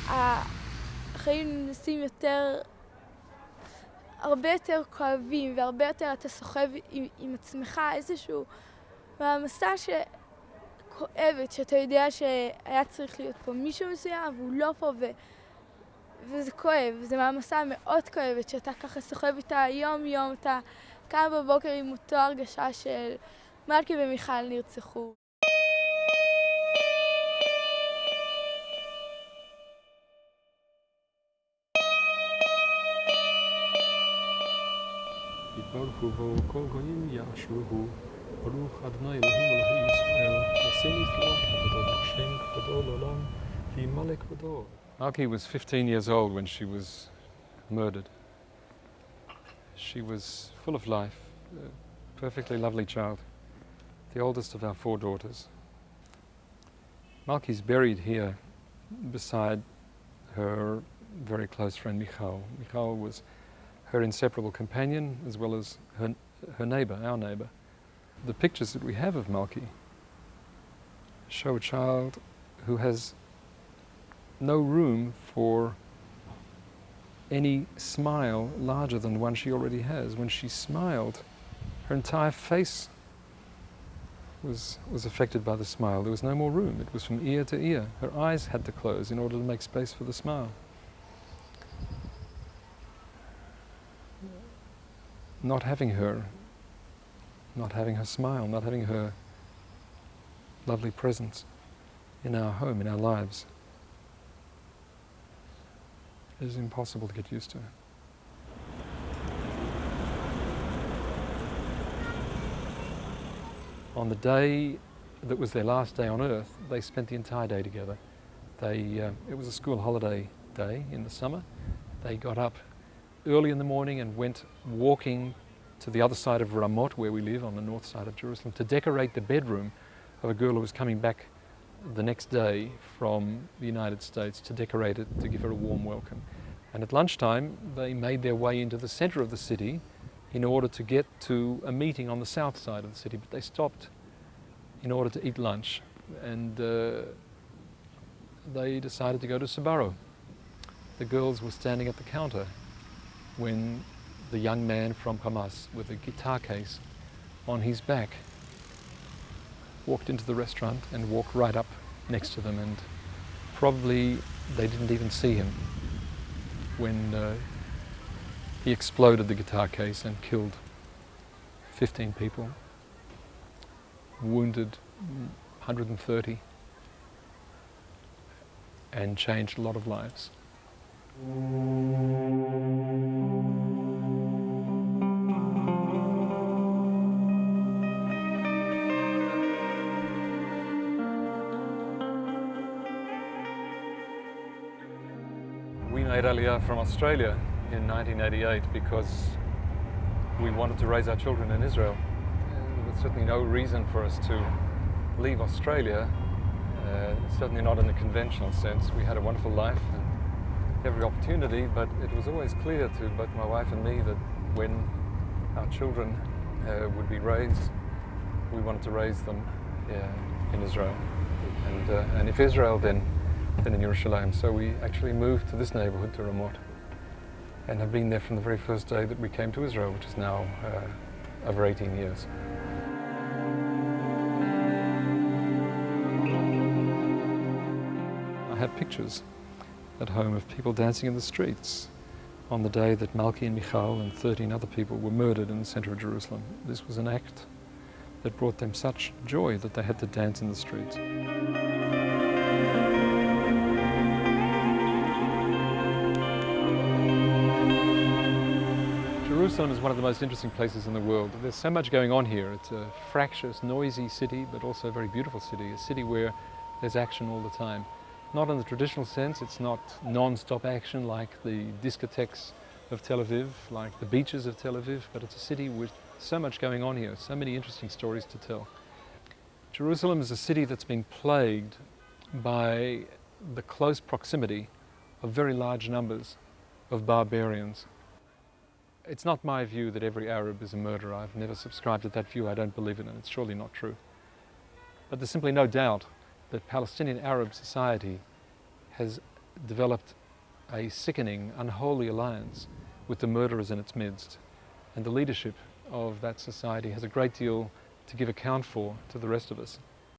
החיים נעשים הרבה יותר כואבים, והרבה יותר אתה סוחב עם עצמך איזשהו מעמסה שכואבת, שאתה יודע שהיה צריך להיות פה מישהו מסוים והוא לא פה, וזה כואב, זה מעמסה מאוד כואבת שאתה ככה סוחב איתה יום-יום, אתה קם בבוקר עם אותו הרגשה של מלכי ומיכל נרצחו. יתברכו בו כל גויים יאשרוהו, ברוך אדוני אלוהים אלוהי ישראל, נשא נפלאות כבודו, השם כבודו לעולם, וימלא כבודו. Malki was 15 years old when she was murdered. She was full of life, a perfectly lovely child, the oldest of our 4 daughters. Malki's buried here beside her very close friend Michal. Michal was her inseparable companion as well as her neighbour, our neighbour. The pictures that we have of Malki show a child who has no room for any smile larger than the one she already has. When she smiled, her entire face was affected by the smile. There was no more room. It was from ear to ear. Her eyes had to close in order to make space for the smile. Not having her smile, not having her lovely presence in our home, in our lives, it is impossible to get used to. On the day that was their last day on earth, they spent the entire day together. It was a school holiday day in the summer. They got up early in the morning and went walking to the other side of Ramot, where we live, on the north side of Jerusalem, to decorate the bedroom of a girl who was coming back the next day from the United States, to decorate it, to give her a warm welcome. And at lunchtime, they made their way into the center of the city in order to get to a meeting on the south side of the city, but they stopped in order to eat lunch, and they decided to go to Sbarro. The girls were standing at the counter when the young man from Hamas, with a guitar case on his back, walked into the restaurant and walked right up next to them, and probably they didn't even see him when he exploded the guitar case and killed 15 people, wounded 130, and changed a lot of lives. We made Aliyah from Australia in 1988 because we wanted to raise our children in Israel. There was certainly no reason for us to leave Australia, certainly not in the conventional sense. We had a wonderful life and every opportunity, but it was always clear to both my wife and me that when our children would be raised, we wanted to raise them in Israel. And if Israel, then in Yerushalayim. So we actually moved to this neighborhood, to Ramot, and have been there from the very first day that we came to Israel, which is now over 18 years. I have pictures at home of people dancing in the streets on the day that Malki and Michal and 13 other people were murdered in the center of Jerusalem. This was an act that brought them such joy that they had to dance in the streets. Jerusalem is one of the most interesting places in the world. There's so much going on here. It's a fractious, noisy city, but also a very beautiful city, a city where there's action all the time. Not in the traditional sense, it's not non-stop action like the discotheques of Tel Aviv, like the beaches of Tel Aviv, but it's a city with so much going on here, so many interesting stories to tell. Jerusalem is a city that's been plagued by the close proximity of very large numbers of barbarians. It's not my view that every Arab is a murderer. I've never subscribed to that view. I don't believe it, and it's surely not true. But there's simply no doubt that Palestinian Arab society has developed a sickening, unholy alliance with the murderers in its midst. And the leadership of that society has a great deal to give account for to the rest of us.